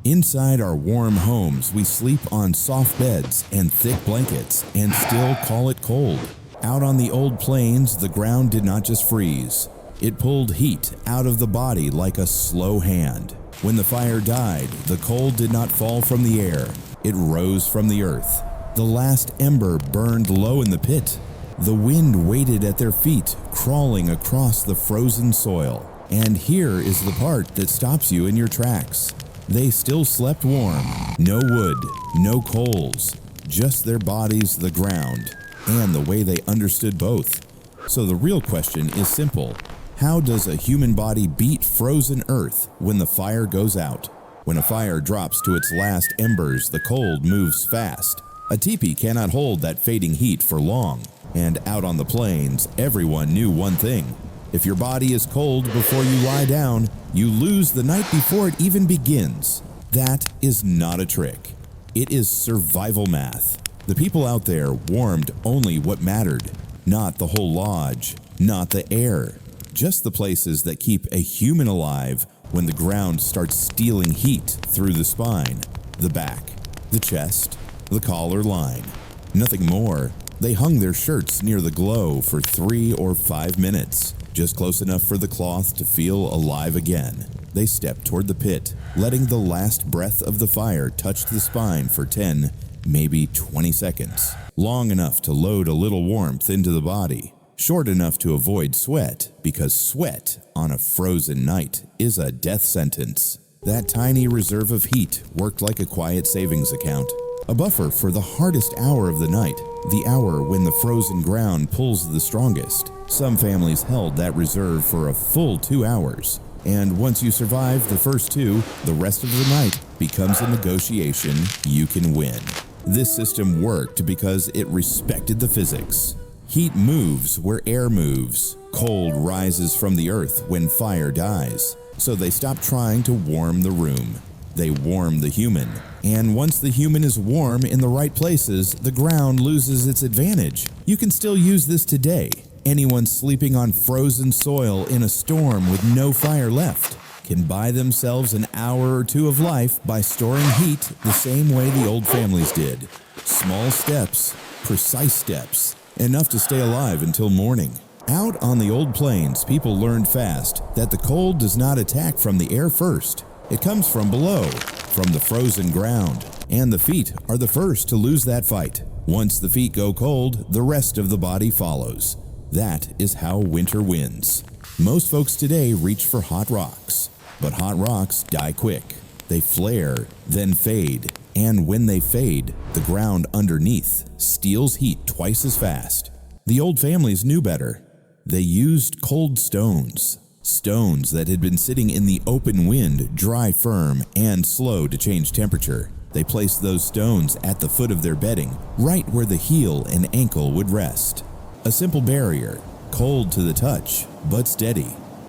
Inside our warm homes, we sleep on soft beds and thick blankets and still call it cold. Out on the old plains, the ground did not just freeze. It pulled heat out of the body like a slow hand. When the fire died, the cold did not fall from the air. It rose from the earth. The last ember burned low in the pit. The wind waited at their feet, crawling across the frozen soil. And here is the part that stops you in your tracks. They still slept warm. No wood, no coals, just their bodies, the ground, and the way they understood both. So the real question is simple. How does a human body beat frozen earth when the fire goes out? When a fire drops to its last embers, the cold moves fast. A teepee cannot hold that fading heat for long. And out on the plains, everyone knew one thing. If your body is cold before you lie down, you lose the night before it even begins. That is not a trick. It is survival math. The people out there warmed only what mattered. Not the whole lodge, not the air. Just the places that keep a human alive when the ground starts stealing heat through the spine, the back, the chest, the collar line. Nothing more. They hung their shirts near the glow for 3 or 5 minutes, just close enough for the cloth to feel alive again. They stepped toward the pit, letting the last breath of the fire touch the spine for 10, maybe 20 seconds. Long enough to load a little warmth into the body. Short enough to avoid sweat, because sweat on a frozen night is a death sentence. That tiny reserve of heat worked like a quiet savings account. A buffer for the hardest hour of the night, the hour when the frozen ground pulls the strongest. Some families held that reserve for a full 2 hours. And once you survive the first 2, the rest of the night becomes a negotiation you can win. This system worked because it respected the physics. Heat moves where air moves. Cold rises from the earth when fire dies. So they stop trying to warm the room. They warm the human. And once the human is warm in the right places, the ground loses its advantage. You can still use this today. Anyone sleeping on frozen soil in a storm with no fire left can buy themselves an hour or 2 of life by storing heat the same way the old families did. Small steps, precise steps, enough to stay alive until morning. Out on the old plains, people learned fast that the cold does not attack from the air first. It comes from below, from the frozen ground, and the feet are the first to lose that fight. Once the feet go cold, the rest of the body follows. That is how winter wins. Most folks today reach for hot rocks, but hot rocks die quick. They flare, then fade, and when they fade, the ground underneath steals heat twice as fast. The old families knew better. They used cold stones. Stones that had been sitting in the open wind, dry, firm, and slow to change temperature. They placed those stones at the foot of their bedding, right where the heel and ankle would rest. A simple barrier, cold to the touch, but steady.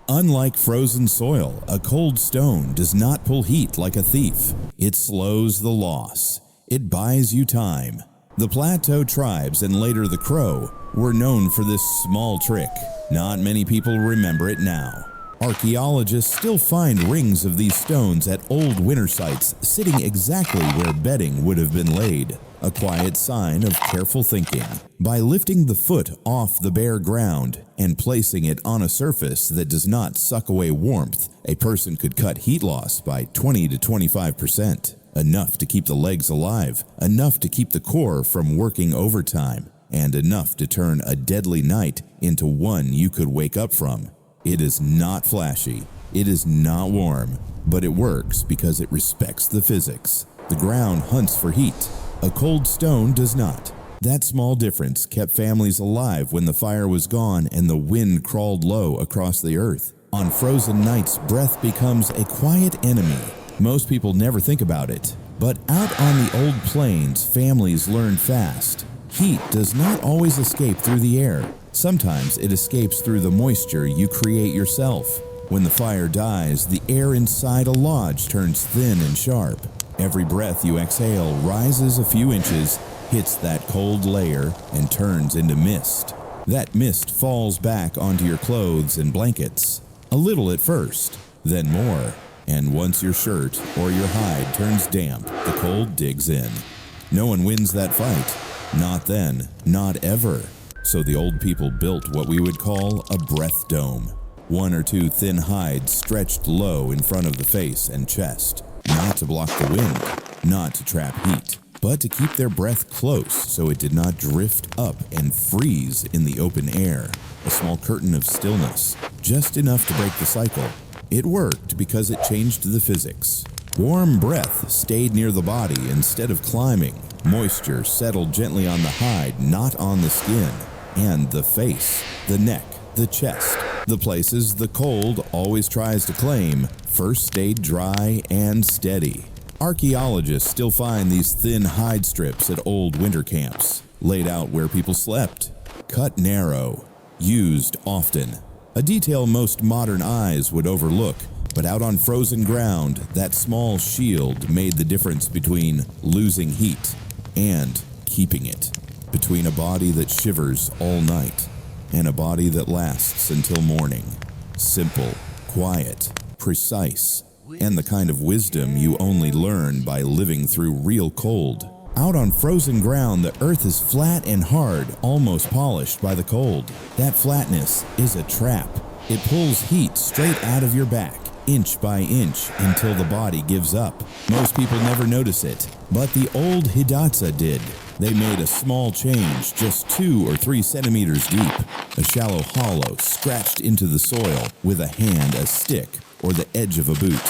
Unlike frozen soil, a cold stone does not pull heat like a thief. It slows the loss. It buys you time. The Plateau tribes and later the Crow were known for this small trick. Not many people remember it now. Archaeologists still find rings of these stones at old winter sites sitting exactly where bedding would have been laid, a quiet sign of careful thinking. By lifting the foot off the bare ground and placing it on a surface that does not suck away warmth, a person could cut heat loss by 20 to 25%, enough to keep the legs alive, enough to keep the core from working overtime, and enough to turn a deadly night into one you could wake up from. It is not flashy, it is not warm, but it works because it respects the physics. The ground hunts for heat. A cold stone does not. That small difference kept families alive when the fire was gone and the wind crawled low across the earth. On frozen nights, breath becomes a quiet enemy. Most people never think about it, but out on the old plains, families learn fast. Heat does not always escape through the air. Sometimes it escapes through the moisture you create yourself. When the fire dies, the air inside a lodge turns thin and sharp. Every breath you exhale rises a few inches, hits that cold layer, and turns into mist. That mist falls back onto your clothes and blankets. A little at first, then more. And once your shirt or your hide turns damp, the cold digs in. No one wins that fight. Not then, not ever. So the old people built what we would call a breath dome. 1 or 2 thin hides stretched low in front of the face and chest. Not to block the wind, not to trap heat, but to keep their breath close so it did not drift up and freeze in the open air. A small curtain of stillness, just enough to break the cycle. It worked because it changed the physics. Warm breath stayed near the body instead of climbing. Moisture settled gently on the hide, not on the skin. And the face, the neck, the chest, the places the cold always tries to claim, first stayed dry and steady. Archaeologists still find these thin hide strips at old winter camps, laid out where people slept. Cut narrow, used often. A detail most modern eyes would overlook, but out on frozen ground, that small shield made the difference between losing heat and keeping it. Between a body that shivers all night and a body that lasts until morning. Simple, quiet, precise, and the kind of wisdom you only learn by living through real cold. Out on frozen ground, the earth is flat and hard, almost polished by the cold. That flatness is a trap. It pulls heat straight out of your back, inch by inch, until the body gives up. Most people never notice it, but the old Hidatsa did. They made a small change, just 2 or 3 centimeters deep, a shallow hollow scratched into the soil with a hand, a stick, or the edge of a boot.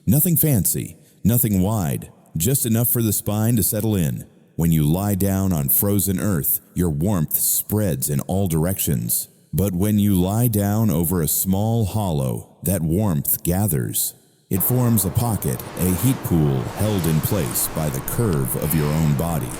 Nothing fancy, nothing wide, just enough for the spine to settle in. When you lie down on frozen earth, your warmth spreads in all directions. But when you lie down over a small hollow, that warmth gathers. It forms a pocket, a heat pool held in place by the curve of your own body.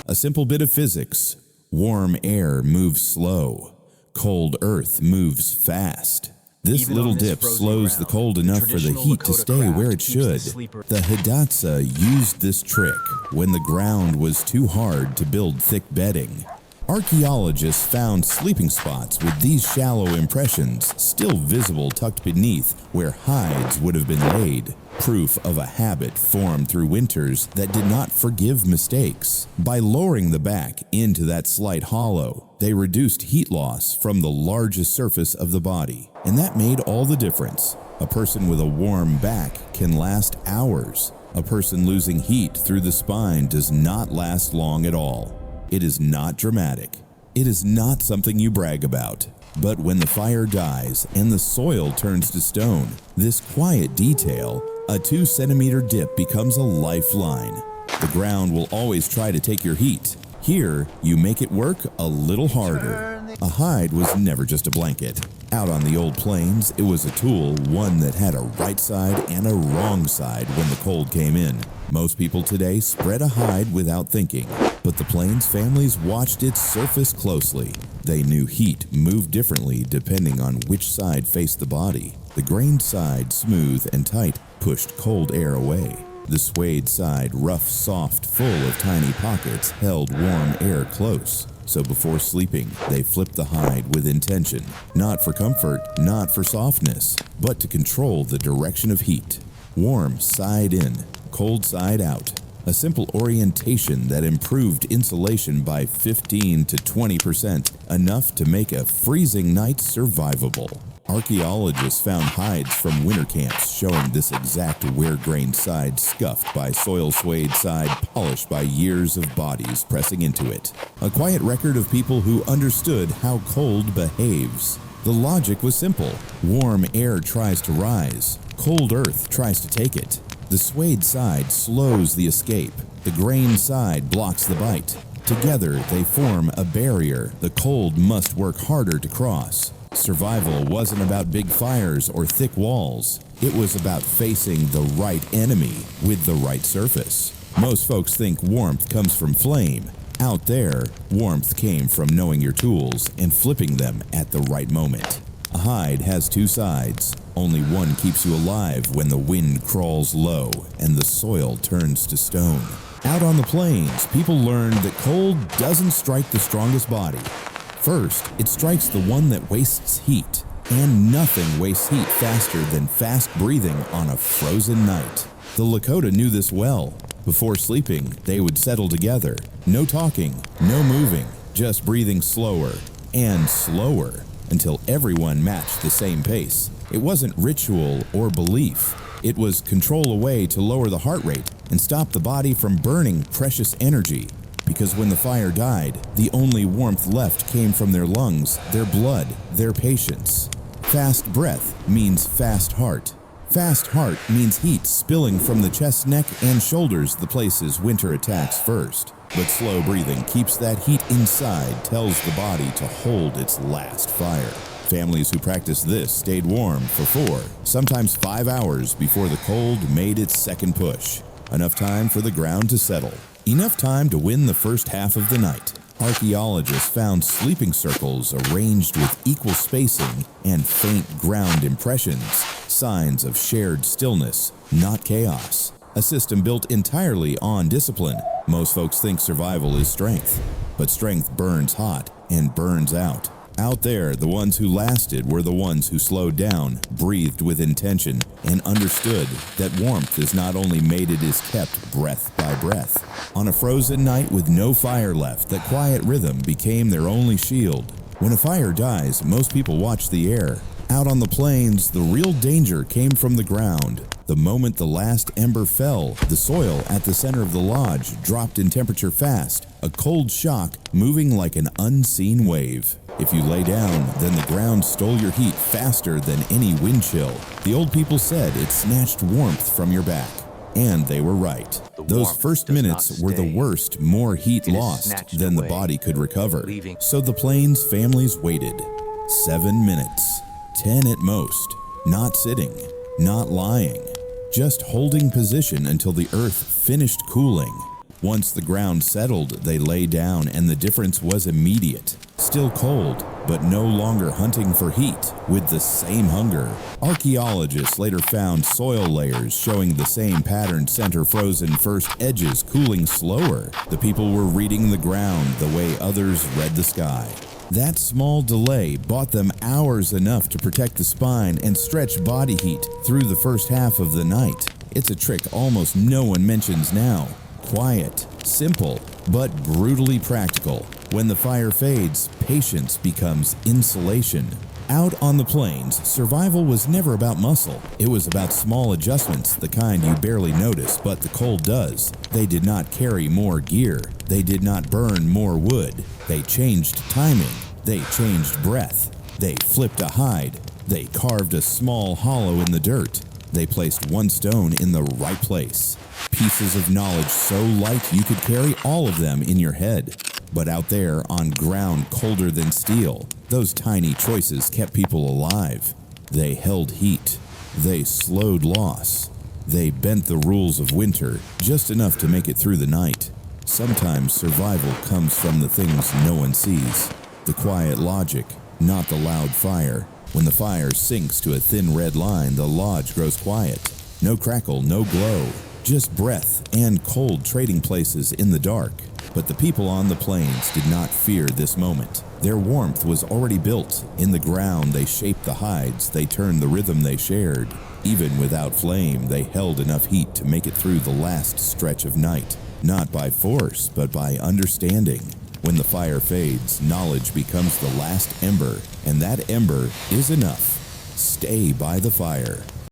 A simple bit of physics. Warm air moves slow. Cold earth moves fast. This little dip slows the cold enough for the heat to stay where it should. The Hidatsa used this trick when the ground was too hard to build thick bedding. Archaeologists found sleeping spots with these shallow impressions still visible tucked beneath where hides would have been laid. Proof of a habit formed through winters that did not forgive mistakes. By lowering the back into that slight hollow, they reduced heat loss from the largest surface of the body. And that made all the difference. A person with a warm back can last hours. A person losing heat through the spine does not last long at all. It is not dramatic. It is not something you brag about. But when the fire dies and the soil turns to stone, this quiet detail, a 2-centimeter dip, becomes a lifeline. The ground will always try to take your heat. Here, you make it work a little harder. A hide was never just a blanket. Out on the old plains, it was a tool, one that had a right side and a wrong side when the cold came in. Most people today spread a hide without thinking, but the plains families watched its surface closely. They knew heat moved differently depending on which side faced the body. The grained side, smooth and tight, pushed cold air away. The suede side, rough, soft, full of tiny pockets, held warm air close. So before sleeping, they flipped the hide with intention, not for comfort, not for softness, but to control the direction of heat. Warm side in, cold side out. A simple orientation that improved insulation by 15 to 20%, enough to make a freezing night survivable. Archaeologists found hides from winter camps showing this exact wear-grained side scuffed by soil suede side polished by years of bodies pressing into it. A quiet record of people who understood how cold behaves. The logic was simple. Warm air tries to rise. Cold earth tries to take it. The suede side slows the escape. The grain side blocks the bite. Together, they form a barrier the cold must work harder to cross. Survival wasn't about big fires or thick walls. It was about facing the right enemy with the right surface. Most folks think warmth comes from flame. Out there, warmth came from knowing your tools and flipping them at the right moment. A hide has 2 sides. Only one keeps you alive when the wind crawls low and the soil turns to stone. Out on the plains, people learned that cold doesn't strike the strongest body. First, it strikes the one that wastes heat. And nothing wastes heat faster than fast breathing on a frozen night. The Lakota knew this well. Before sleeping, they would settle together. No talking, no moving, just breathing slower and slower until everyone matched the same pace. It wasn't ritual or belief. It was control a way to lower the heart rate and stop the body from burning precious energy. Because when the fire died, the only warmth left came from their lungs, their blood, their patience. Fast breath means fast heart. Fast heart means heat spilling from the chest, neck, and shoulders, the places winter attacks first. But slow breathing keeps that heat inside, tells the body to hold its last fire. Families who practiced this stayed warm for 4, sometimes 5 hours before the cold made its second push. Enough time for the ground to settle. Enough time to win the first half of the night. Archaeologists found sleeping circles arranged with equal spacing and faint ground impressions, signs of shared stillness, not chaos. A system built entirely on discipline. Most folks think survival is strength, but strength burns hot and burns out. Out there, the ones who lasted were the ones who slowed down, breathed with intention, and understood that warmth is not only made, it is kept breath by breath. On a frozen night with no fire left, that quiet rhythm became their only shield. When a fire dies, most people watch the air. Out on the plains, the real danger came from the ground. The moment the last ember fell, the soil at the center of the lodge dropped in temperature fast, a cold shock moving like an unseen wave. If you lay down, then the ground stole your heat faster than any wind chill. The old people said it snatched warmth from your back. And they were right. Those first minutes were the worst, more heat lost than the body could recover. So the plains families waited. 7 minutes, 10 at most, not sitting, not lying, just holding position until the earth finished cooling. Once the ground settled, they lay down, and the difference was immediate. Still cold, but no longer hunting for heat with the same hunger. Archaeologists later found soil layers showing the same pattern, center frozen, first edges cooling slower. The people were reading the ground the way others read the sky. That small delay bought them hours enough to protect the spine and stretch body heat through the first half of the night. It's a trick almost no one mentions now. Quiet, simple, but brutally practical. When the fire fades, patience becomes insulation. Out on the plains, survival was never about muscle. It was about small adjustments, the kind you barely notice, but the cold does. They did not carry more gear. They did not burn more wood. They changed timing. They changed breath. They flipped a hide. They carved a small hollow in the dirt. They placed one stone in the right place. Pieces of knowledge so light you could carry all of them in your head. But out there on ground colder than steel, those tiny choices kept people alive. They held heat. They slowed loss. They bent the rules of winter just enough to make it through the night. Sometimes survival comes from the things no one sees. The quiet logic, not the loud fire. When the fire sinks to a thin red line, the lodge grows quiet. No crackle, no glow. Just breath and cold trading places in the dark. But the people on the plains did not fear this moment. Their warmth was already built. In the ground, they shaped the hides. They turned the rhythm they shared. Even without flame, they held enough heat to make it through the last stretch of night. Not by force, but by understanding. When the fire fades, knowledge becomes the last ember, and that ember is enough. Stay by the fire.